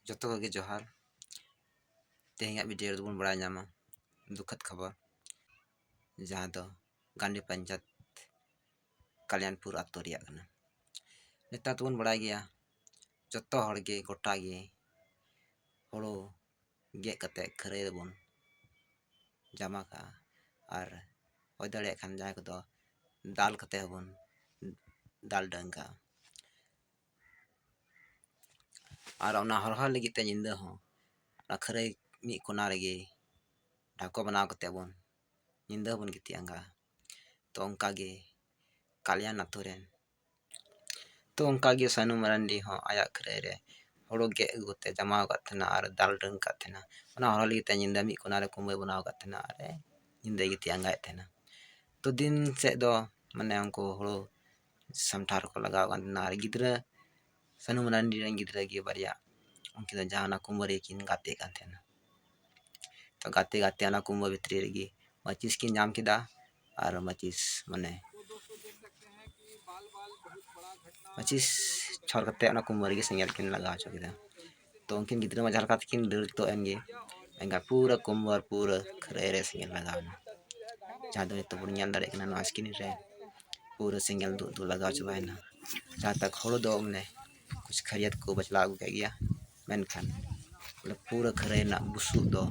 जोतो को जोहार तेहैया वीडियो बन बड़ा नामा दुखद खबर जहाँ दो गांडी पंचायत कल्याणपुर आतो नेता तो बन बड़ा गया जोतो हड़गे गोटा गे हड़ो गे कते खरे बन जमा का और होय दाड़े खान जहाँ को दाल कते बन दाल डंगा और हरहर लगिते निंदा हो खरे मी कोना रेगे ढाको बनाव कते बन निंदा बन गिती आंगा तो उनका गे कल्याण आतुरेन तो उनका गे सानू मरांडी हो आया खरे रे हड़ो गे अगुते जमाव काथना और दाल डंग काथना ओना हरहर लगिते निंदा मी कोना रे कुंबे बनाव काथना अरे निंदा गिती आंगा एथना तो दिन से दो माने उनको हड़ो समठार को लगाव काथना और गिद्रा सानू मरांडी रेन गिद्रा गे बारिया उनकी तो जहाना कुंबरे किन गाते काथना तो गाते गाते आना कुंभ भितरी रेगी मचिस की नाम किदा और मचिस माने मचिस छोड़ करते आना कुंभ रेगी सेंगल किन लगा चुकीदा तो उनकिन गिद्रा मजा हल्का किन डर तो एनगे एंगा पूरा कुंभ और पूरा खरे रे सेंगल लगा जहाँ दो तो बुनियाल दाड़े कना नॉइस किन रे पूरा सेंगल दो लगा चुबायना जहाँ तक हड़ो दो मने कुछ खरियत को बचला अगु के गया मेनखान पूरा खरे ना बुसु दो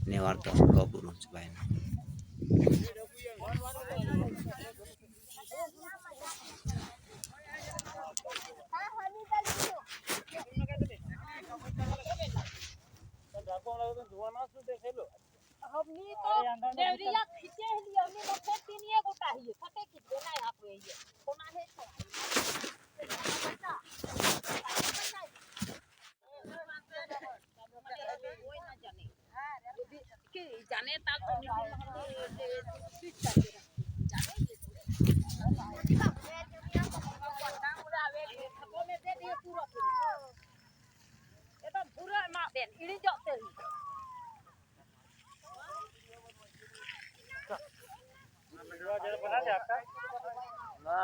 नेवार तो लो बुरु चुबायना हमनी तो देवरिया खींचे लियो हमनी मथे तीनिए गोटा हिए फटे खींचे ना यहाँ पे ये कोना है कि जाने ता तो स्विच करके जाने ये दे दिए पूरा एकदम पूरा ना दे इड़ी जोते बना दे आपका ना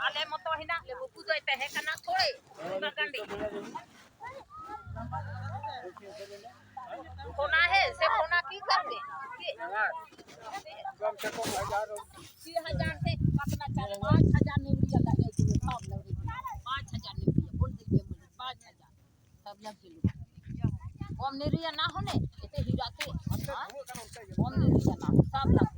ale moto hina le buku doi teh kana thore magandi kona hai se kona ki karne कम से कम 1000 से अपना 5000 नेवरिया लगे दिए सब लगे 5000 नेवरिया बोल दिए मुझे 5000 सब लग गेलु कम नेवरिया ना होने एते हीरा के कम नेवरिया ना सब लग